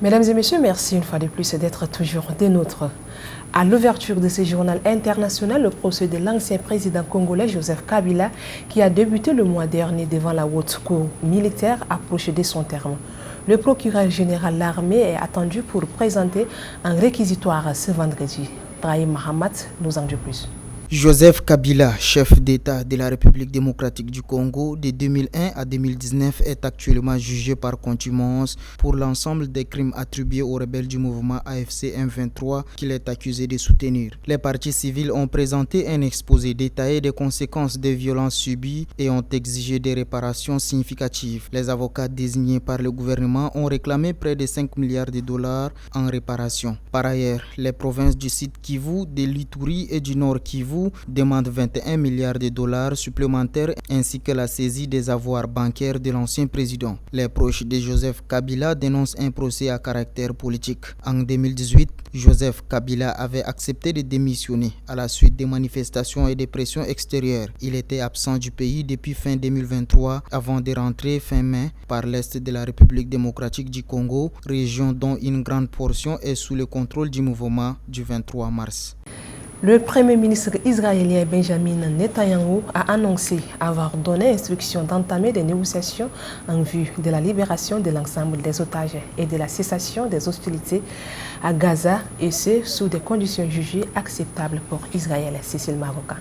Mesdames et messieurs, merci une fois de plus d'être toujours des nôtres. À l'ouverture de ce journal international, le procès de l'ancien président congolais Joseph Kabila, qui a débuté le mois dernier devant la haute cour militaire, approche de son terme. Le procureur général de l'armée est attendu pour présenter un réquisitoire ce vendredi. Brahim Mahamat nous en dit plus. Joseph Kabila, chef d'État de la République démocratique du Congo de 2001 à 2019, est actuellement jugé par contumace pour l'ensemble des crimes attribués aux rebelles du mouvement AFC M23 qu'il est accusé de soutenir. Les parties civiles ont présenté un exposé détaillé des conséquences des violences subies et ont exigé des réparations significatives. Les avocats désignés par le gouvernement ont réclamé près de 5 milliards de dollars en réparation. Par ailleurs, les provinces du Sud Kivu, de l'Ituri et du Nord Kivu demande 21 milliards de dollars supplémentaires ainsi que la saisie des avoirs bancaires de l'ancien président. Les proches de Joseph Kabila dénoncent un procès à caractère politique. En 2018, Joseph Kabila avait accepté de démissionner à la suite des manifestations et des pressions extérieures. Il était absent du pays depuis fin 2023 avant de rentrer fin mai par l'est de la République démocratique du Congo, région dont une grande portion est sous le contrôle du mouvement du 23 mars. Le Premier ministre israélien Benjamin Netanyahu a annoncé avoir donné instruction d'entamer des négociations en vue de la libération de l'ensemble des otages et de la cessation des hostilités à Gaza, et ce, sous des conditions jugées acceptables pour Israël. Cécile Maroca.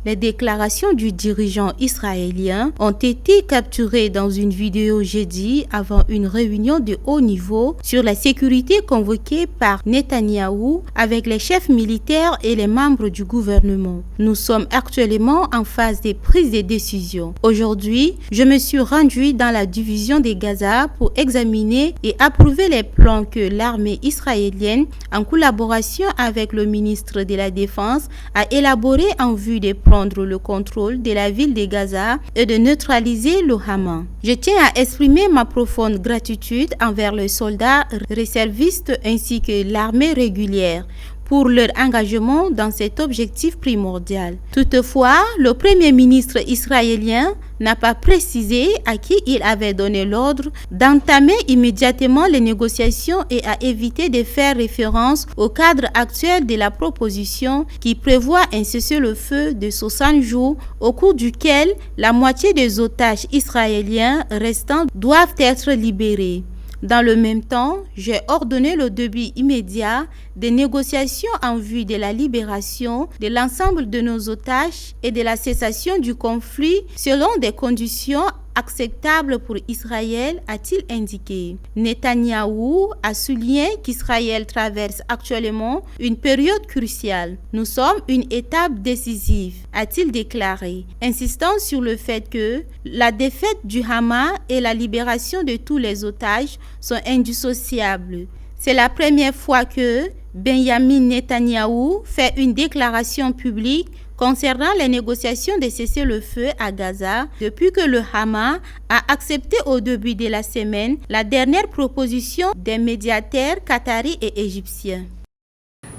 Les déclarations du dirigeant israélien ont été capturées dans une vidéo jeudi avant une réunion de haut niveau sur la sécurité convoquée par Netanyahou avec les chefs militaires et les membres du gouvernement. Nous sommes actuellement en phase de prise de décision. Aujourd'hui, je me suis rendu dans la division de Gaza pour examiner et approuver les plans que l'armée israélienne, en collaboration avec le ministre de la Défense, a élaborés en vue de prendre le contrôle de la ville de Gaza et de neutraliser le Hamas. Je tiens à exprimer ma profonde gratitude envers les soldats réservistes ainsi que l'armée régulière pour leur engagement dans cet objectif primordial. Toutefois, le Premier ministre israélien n'a pas précisé à qui il avait donné l'ordre d'entamer immédiatement les négociations et a évité de faire référence au cadre actuel de la proposition qui prévoit un cessez-le-feu de 60 jours au cours duquel la moitié des otages israéliens restants doivent être libérés. Dans le même temps, j'ai ordonné le début immédiat des négociations en vue de la libération de l'ensemble de nos otages et de la cessation du conflit selon des conditions acceptable pour Israël, a-t-il indiqué. Netanyahou a souligné qu'Israël traverse actuellement une période cruciale. Nous sommes une étape décisive, a-t-il déclaré, insistant sur le fait que la défaite du Hamas et la libération de tous les otages sont indissociables. C'est la première fois que Benjamin Netanyahou fait une déclaration publique concernant les négociations de cessez-le-feu à Gaza depuis que le Hamas a accepté au début de la semaine la dernière proposition des médiateurs qataris et égyptiens.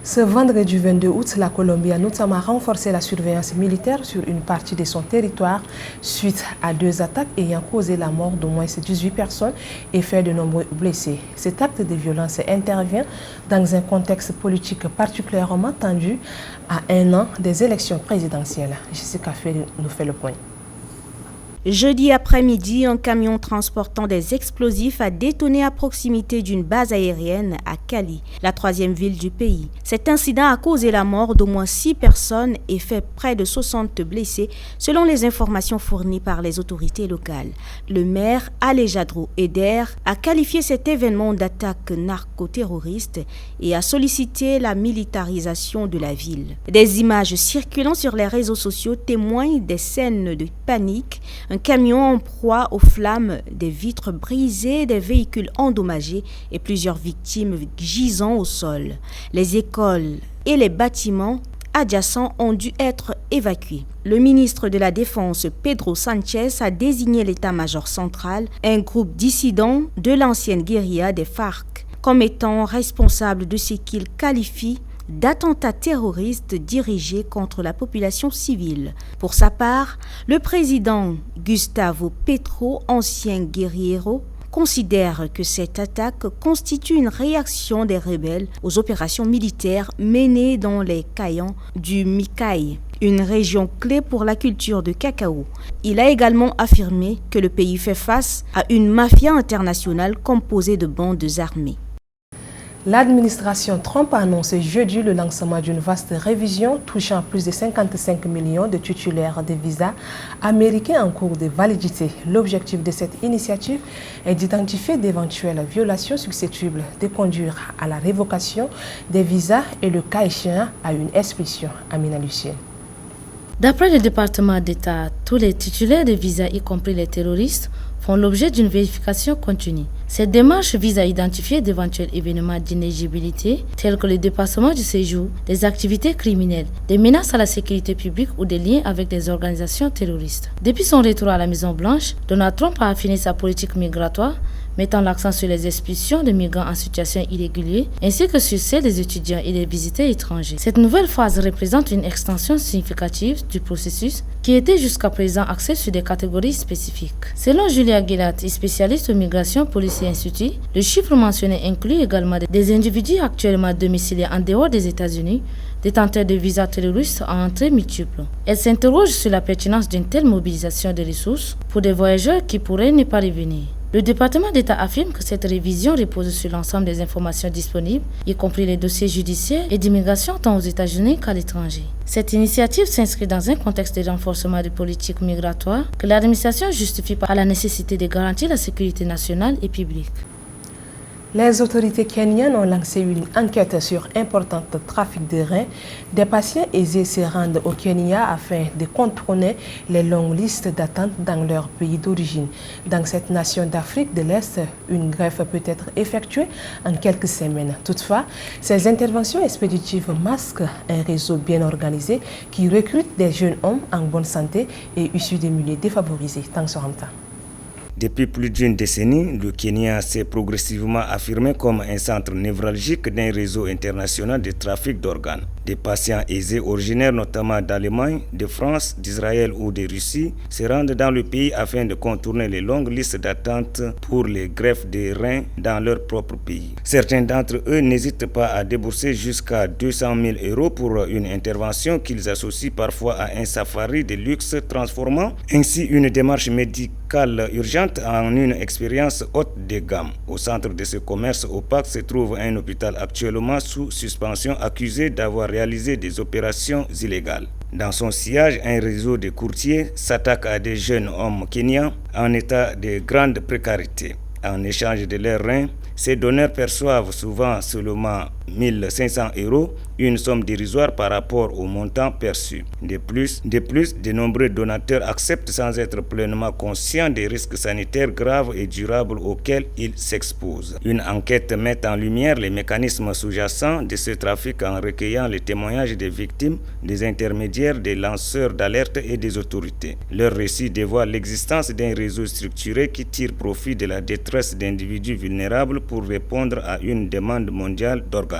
Ce vendredi 22 août, la Colombie a notamment renforcé la surveillance militaire sur une partie de son territoire suite à 2 attaques ayant causé la mort d'au moins 18 personnes et fait de nombreux blessés. Cet acte de violence intervient dans un contexte politique particulièrement tendu à 1 an des élections présidentielles. Jessica nous fait le point. Jeudi après-midi, un camion transportant des explosifs a détonné à proximité d'une base aérienne à Cali, la 3e ville du pays. Cet incident a causé la mort d'au moins 6 personnes et fait près de 60 blessés, selon les informations fournies par les autorités locales. Le maire, Alejandro Eder, a qualifié cet événement d'attaque narco-terroriste et a sollicité la militarisation de la ville. Des images circulant sur les réseaux sociaux témoignent des scènes de panique. Un camion en proie aux flammes, des vitres brisées, des véhicules endommagés et plusieurs victimes gisant au sol. Les écoles et les bâtiments adjacents ont dû être évacués. Le ministre de la Défense, Pedro Sanchez, a désigné l'état-major central, un groupe dissident de l'ancienne guérilla des FARC, comme étant responsable de ce qu'il qualifie d'attentats terroristes dirigés contre la population civile. Pour sa part, le président Gustavo Petro, ancien guerriero, considère que cette attaque constitue une réaction des rebelles aux opérations militaires menées dans les caillons du Mikaï, une région clé pour la culture de cacao. Il a également affirmé que le pays fait face à une mafia internationale composée de bandes armées. L'administration Trump a annoncé jeudi le lancement d'une vaste révision touchant plus de 55 millions de titulaires de visas américains en cours de validité. L'objectif de cette initiative est d'identifier d'éventuelles violations susceptibles de conduire à la révocation des visas et le cas échéant à une expulsion. Amina Lucien. D'après le département d'État, tous les titulaires de visas, y compris les terroristes, font l'objet d'une vérification continue. Cette démarche vise à identifier d'éventuels événements d'inéligibilité tels que le dépassement du séjour, des activités criminelles, des menaces à la sécurité publique ou des liens avec des organisations terroristes. Depuis son retour à la Maison-Blanche, Donald Trump a affiné sa politique migratoire, mettant l'accent sur les expulsions de migrants en situation irrégulière ainsi que sur celles des étudiants et des visiteurs étrangers. Cette nouvelle phase représente une extension significative du processus qui était jusqu'à présent axé sur des catégories spécifiques. Selon Julia Gillard, spécialiste en migration, police et institut, le chiffre mentionné inclut également des individus actuellement domiciliés en dehors des États-Unis, détenteurs de visas terroristes à entrée multiples. Elle s'interroge sur la pertinence d'une telle mobilisation de ressources pour des voyageurs qui pourraient ne pas revenir. Le département d'État affirme que cette révision repose sur l'ensemble des informations disponibles, y compris les dossiers judiciaires et d'immigration tant aux États-Unis qu'à l'étranger. Cette initiative s'inscrit dans un contexte de renforcement de politique migratoire que l'administration justifie par la nécessité de garantir la sécurité nationale et publique. Les autorités kenyanes ont lancé une enquête sur important trafic de reins. Des patients aisés se rendent au Kenya afin de contourner les longues listes d'attente dans leur pays d'origine. Dans cette nation d'Afrique de l'Est, une greffe peut être effectuée en quelques semaines. Toutefois, ces interventions expéditives masquent un réseau bien organisé qui recrute des jeunes hommes en bonne santé et issus des milieux défavorisés. Depuis plus d'une décennie, le Kenya s'est progressivement affirmé comme un centre névralgique d'un réseau international de trafic d'organes. Des patients aisés originaires notamment d'Allemagne, de France, d'Israël ou de Russie se rendent dans le pays afin de contourner les longues listes d'attente pour les greffes de reins dans leur propre pays. Certains d'entre eux n'hésitent pas à débourser jusqu'à 200 000 € pour une intervention qu'ils associent parfois à un safari de luxe, transformant ainsi une démarche médicale urgente en une expérience haute de gamme. Au centre de ce commerce opaque se trouve un hôpital actuellement sous suspension accusé d'avoir réalisé des opérations illégales. Dans son sillage, un réseau de courtiers s'attaque à des jeunes hommes kenyans en état de grande précarité. En échange de leurs reins, ces donneurs perçoivent souvent seulement 1 500 €, une somme dérisoire par rapport au montant perçu. De plus, de nombreux donateurs acceptent sans être pleinement conscients des risques sanitaires graves et durables auxquels ils s'exposent. Une enquête met en lumière les mécanismes sous-jacents de ce trafic en recueillant les témoignages des victimes, des intermédiaires, des lanceurs d'alerte et des autorités. Leur récit dévoile l'existence d'un réseau structuré qui tire profit de la détresse d'individus vulnérables pour répondre à une demande mondiale d'organes.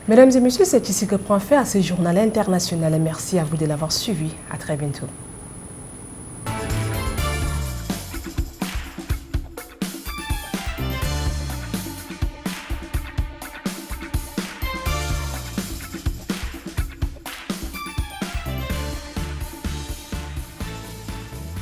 Mesdames et messieurs, c'est ici que prend fin à ce journal international et merci à vous de l'avoir suivi. À très bientôt.